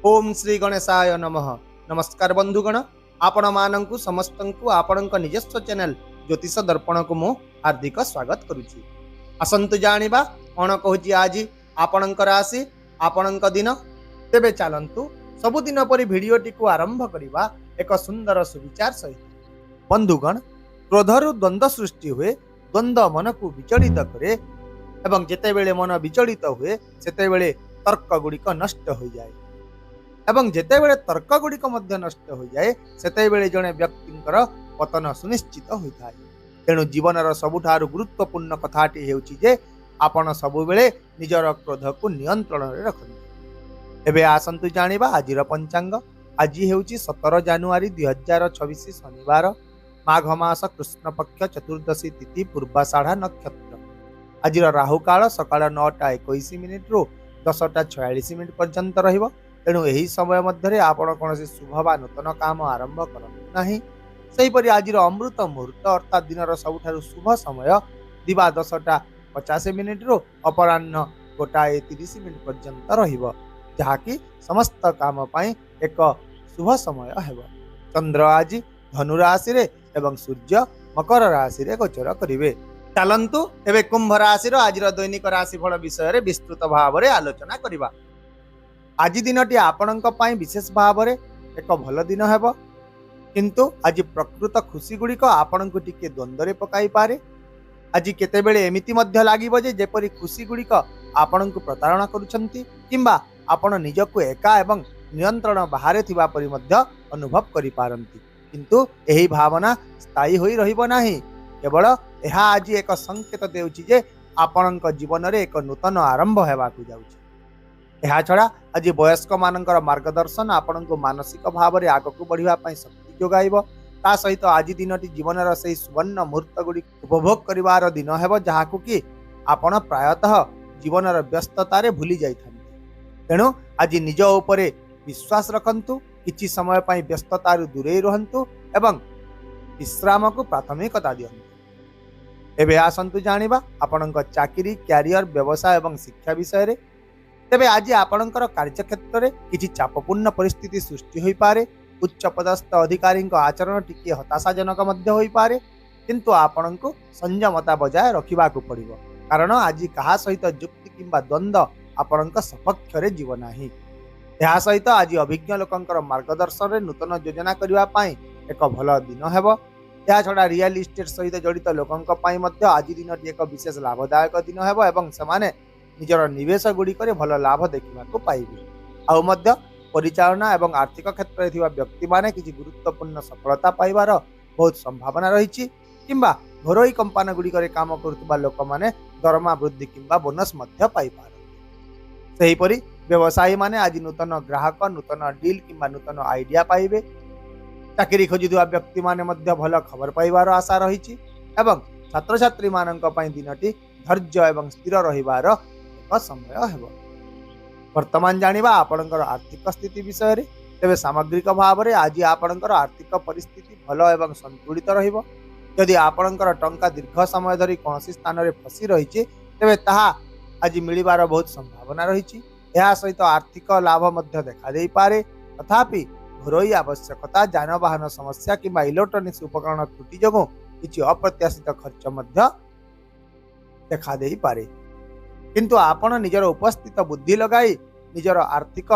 ओम श्री गणेशाय नमः। नमस्कार बंधुगण, आपण मानंकु समस्तंकु आपणक निजस्व चैनल ज्योतिष दर्पण को मु हार्दिक स्वागत करुछि। आसंतु जानिबा कोन कहूछि आज आपणक राशि आपणक दिन। तेबे चलंतु सबुदिन परि भिडियोटी को आरंभ करिबा एक सुंदर सुविचार सहित। बंधुगण, क्रोधरु द्वंद्व सृष्टि हुए। द्वंद्व मन को विचलित करे एवं जेतेबेले मन विचलित हुए सेतेबेले तर्क गुड़िक नष्ट हो जाए एवं जेतेबेले तर्क गुड़िक नष्ट हो जाए सेतेबेले जड़े व्यक्तिंकर पतन सुनिश्चित होता है। तेणु जीवनर सबुठारु गुरुत्वपूर्ण कथाटी हेउछि जे आपण सबुबेले निजर क्रोध को नियंत्रण रे रखନ୍ତୁ। एबे आसंतु जानिबा आजिर पंचांग। आज हेउछि 17 जानुआरी 2026 शनिवार, माघ मास कृष्ण पक्ष चतुर्दशी तिथि पूर्वाषाढ़ा नक्षत्र। आजिर राहु काल सकाळ 9:21 रु 10:46 पर्यंत रहिबो। तेणु यही समय मध्य आपण कौन शुभ बा नूतन काम आरंभ करते नहीं। सेहीपरि आजिर अमृत मुहूर्त अर्थात दिन सबुठारु शुभ समय दिवा 10:50 रु अपराह्न 1:30 पर्यंत रहिबो, जहाँकि समस्त काम पाई एक शुभ समय हेबो। चंद्र आज धनु राशि रे एवं सूर्य मकर राशि रे गोचर करिवे। चलंतु एबे कुंभ राशि रो आजिर दैनिक राशिफल विषय रे विस्तृत भाव रे आलोचना करिबा। आज दिनटी आपणक पाई विशेष भाव रे एक भल दिन हेबो, किंतु आज प्रकृत खुशी गुड़िक आपण को टिके द्वंद्व रे पकाई पारे। आज केतेबेले एमिति मध्य लागिबो जे जेपरि खुशी गुड़िक आपण को प्रतारणा करूछंती किंबा आपण निजको एका एवं नियंत्रण बाहर थिबा परि मध्य अनुभव करि पारंती, किंतु एही भावना स्थायी होई रहिबो नाही। केवल एहा आज एक संकेत देउछि जे आपणक जीवन रे एक नूतन आरंभ हेबाकु जाउछि। एहा छड़ा आज वयस्क मानकर मार्गदर्शन आपण को मानसिक भाव में आग को बढ़िया शक्ति जोगाइब। ता सहित आज दिनटी जीवनर से सुवर्ण मुहूर्त गुड़ी उपभोग करिवार दिन हेबो, जहाकु कि आपण प्रायतः जीवनर व्यस्तता रे भूली जाइथान्ते। तेणु आज निज उपरे विश्वास रखंतु, किछि समय पई व्यस्तता रु दूरे रहंतु एवं विश्राम को प्राथमिकता दियंतु। एबे आसंतु जानिबा आपणक चाकरी, क्यारियर, व्यवसाय एवं शिक्षा विषय रे। तेबे आज आपणकर कार्यक्षेत्र में किसी चापपूर्ण परिस्थिति सृष्टि हो पारे। उच्च पदस्थ अधिकारी आचरण टिके हताशाजनक मध्य हो पारे, किंतु आपण को संयमता बजाय रखा पड़ो, कारण आज कहा सहित जुक्ति किंबा द्वंद्व आपण सपक्ष रे जीव नाही। यह सहित आज अभिज्ञ लोकंकर मार्गदर्शन रे नूतन योजना करने एक भल दिन हेबो। यह छड़ा रियल इस्टेट सहित जड़ित लोकंक पई मध्य आज दिन एक विशेष लाभदायक दिन हेबो एवं समाने निजर निवेश गुड़िक भल लाभ देखा पाइबे। आउ मध्य परिचालना एवं आर्थिक क्षेत्र में व्यक्ति माने किसी गुरुत्वपूर्ण सफलता पाइबार बहुत संभावना रही, किंबा घरोई कंपानी गुड़िक काम करुवा लोक माने दरमा वृद्धि किंबा बोनस मध्य पाई पारंती। सेहीपरि व्यवसायी माने आज नूतन ग्राहक, नूतन डील किंबा नूतन आइडिया पाइबे। चाकरी खोजुवा व्यक्ति माने मध्य भल खबर पाइबार आशा रही एवं छात्र छात्री मानक पई दिनटी धैर्य एवं स्थिर रहिबार समय हेबो। वर्तमान जानिबा आपणकर आर्थिक स्थिति विषय रे। तेबे सामग्रिक भाव रे आज आपणकर आर्थिक परिस्थिति भल एवं संतुलित रहिबो। यदि आपणकर टंका दीर्घ समय धरी कोनोसी स्थान रे फसी रहिछि तेबे ताहा आज मिलिबार बहुत संभावना रहिछि। एहा सहित आर्थिक लाभ मध्य देखा देई पारे, तथापि घरोई आवश्यकता, जानवाहन समस्या किंबा इलेक्ट्रोनिक्स उपकरण त्रुटि जगो किछि अप्रत्याशित खर्च मध्य देखा देई पारे, किंतु आपण निजर उपस्थित बुद्धि लगाई निजर आर्थिक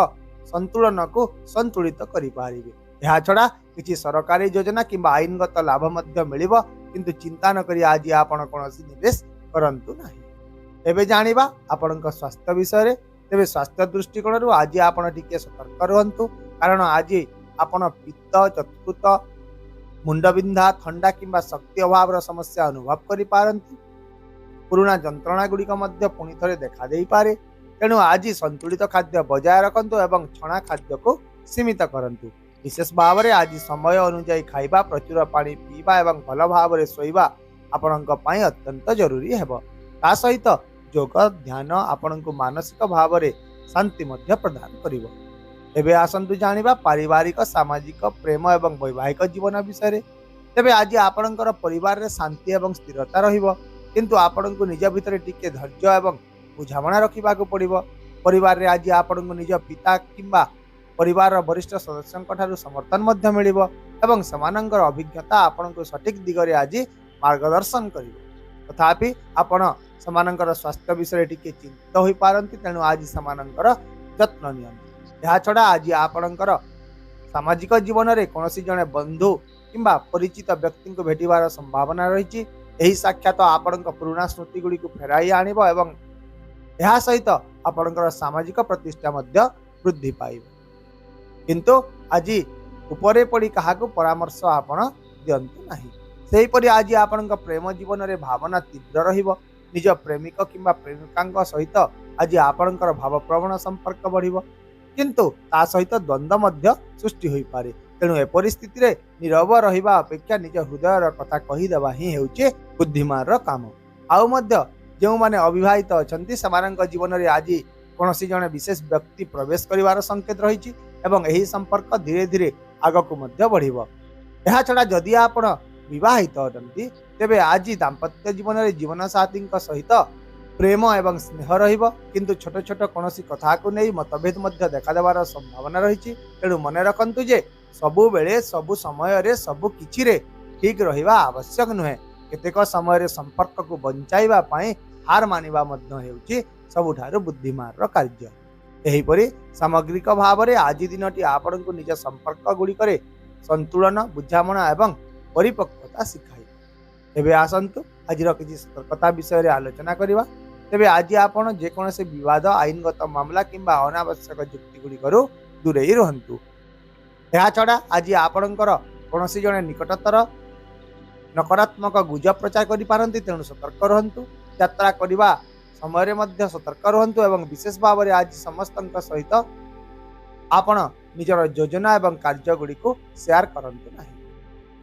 संतुलन को संतुलित करि पारिबे। एहा छड़ा किछि सरकारी योजना किंबा आईनगत लाभ मध्य मिलिबो, किंतु चिंता न करी आज आपण कोनोसी निवेश करंतु नाही। एबे जानिबा आपणक स्वास्थ्य विषय रे। तेबे स्वास्थ्य दृष्टिकोण रु आज आपण टिके सतर्क रहंतु, कारण आज आपण पित्त, चतुर्थ, मुंडबिंधा, ठंडा किंबा शक्ति अभाव समस्या अनुभव करि पारंती। पुराना जंत्रणा गुड़िक मध्य पुणी थे देखा दे पारे। तेणु आज संतुलित खाद्य बजाय रखंतु एवं छणा खाद्य को सीमित करंतु। विशेष भाव में आज समय अनुଯାयी खाइबा, प्रचुर पानी पीवा एवं भल भाव में शोइबा आपणक पई अत्यंत जरूरी हेबो। ता सहित योग ध्यान आपणक मानसिक भाव में शांति मध्य प्रदान करिवो। एबे आसंतु जानिबा पारिवारिक, सामाजिक, प्रेम एवं वैवाहिक जीवन विषय रे। तेबे आज आपणकर परिवार रे शांति एवं स्थिरता रहिबो, किंतु आपण को निज भितर टिके धैर्य एवं बुझामणा रखा पड़ो। परिवार रे आज आपण को निज पिता किंबा परिवार वरिष्ठ सदस्यों समर्थन मध्य मिलिबो एवं समानंकर अभिज्ञता आपनको सठिक दिगरे आज मार्गदर्शन करिवो। तथापि आपण समानंकर स्वास्थ्य विषय टिके चिंतित होई पारंती, तेणु आज समानंकर जत्न नियंतु। या छडा आज आपणकर सामाजिक जीवन में कौन जड़े बंधु किंबा परिचित व्यक्ति को भेटार संभावना रही। यही साक्षात आपण पुराणा स्मृति गुड़ी को फेराई आणिब एवं यह सहित आपणकर सामाजिक प्रतिष्ठा वृद्धि पाइब। किंतु आज उपरे पड़ी क्या परामर्श आपण दिंतु नहीं। सेहीपरि आज आपण प्रेम जीवन में भावना तीव्र रहिब। निज प्रेमिक किंबा प्रेमिका सहित आज आपणकर भावप्रवण संपर्क बढ़िब, किंतु ता सहित द्वंद्व मध्य सृष्टि होई पारे। तेणु ए परिस्थिति रे नीरव रहिबा अपेक्षा निज हृदयर कथा कहीदेवा ही हेउचे बुद्धिमान काम। आउ मध्य जो माने अविवाहित अछंती सेमानक जीवन रे आज कोनोसी जने विशेष व्यक्ति प्रवेश करिवार संकेत रहिछि एवं एही संपर्क धीरे धीरे आगकु मध्य बढ़िबो। एहा छडा जदि आपण विवाहित अछंती तेबे आज दाम्पत्य जीवन रे जीवन साथी सहित प्रेम एवं स्नेह रहिबो, किंतु छोट छोट कोनोसी कथा को नहीं मतभेद मध्य देखा देवार संभावना रही। तेणु मन रखंतु जे सबु बेले सबु समय रे सबु किछि रे ठीक रहिबा आवश्यक नुहे। केतेक समय रे संपर्क को बंचाइबा पई हार मानिबा मध्य हेउची सबुठारु बुद्धिमान कार्य। एही परि सामग्रिक भाव रे आज दिनटी आपनको निज संपर्क गुडी करे संतुलन बुझामणा एवं परिपक्वता सिखाई। एबे आसंतु आजिर किछि सतर्कता विषय रे आलोचना करिबा। तेबे आज आपण जेकोसी विवाद आईनगत मामला किंबा अनावश्यक जुक्ति गुड़ी दूरे ही रहंतु। यह छड़ा आज आपणकर कौनसी जड़े निकटतर नकारात्मक गुजब प्रचार करि पारंती, तेणु सतर्क रहंतु। यात्रा करिबा समय मध्य सतर्क रहंतु एवं विशेष भाव में आज समस्त सहित आपण निजर योजना एवं कार्य गुड़ी को शेयर करंतु नहीं।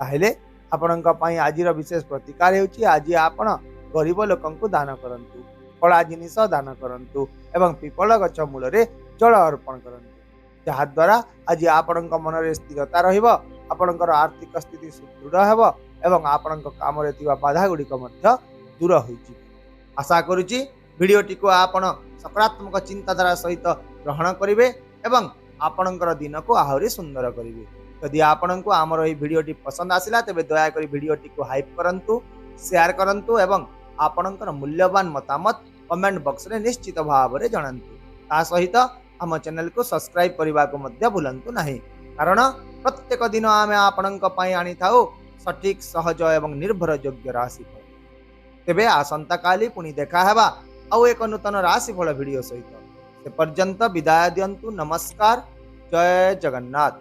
ताहेले आपणक पई आजिर विशेष प्रतिकार हेउची आज आपण गरीब लोकंकु दान करंतु, फला जिनिस दान करंतु एवं पिपल गछ मूल रे जल अर्पण करंतु, जहा द्वारा आज आपणक मन रे स्थिरता रहिबो, आपणकर आर्थिक स्थिति सुदृढ़ हेबो एवं आपणक काम रे थिबा बाधा गुडी को मध्य दूर होई जी। आशा करूची भिडियोटी को आपण सकारात्मक चिंताधारा सहित ग्रहण करिवे एवं आपणकर दिन को आहुरी सुंदर करिवे। यदि आपणको आमर एही भिडियोटी पसंद आसिला तेबे दया करी भिडियोटी को हाइप करंतु, शेयर करंतु एवं आपणकर मूल्यवान मतामत कमेंट बॉक्स रे निश्चित भाव रे जणांतु। ता सहित आम चैनल को सब्सक्राइब करबा को मध्य भूलंतु नहीं, कारण प्रत्येक दिन आमे आपणक पई आनी थाउ सठिक सहज एवं निर्भर योग्य राशिफल। तेबे आसंता काली पुणी देखा हेबा आउ एक नूतन राशिफल भिडियो सहित। से पर्यंत विदाय दियंतु। नमस्कार, जय जगन्नाथ।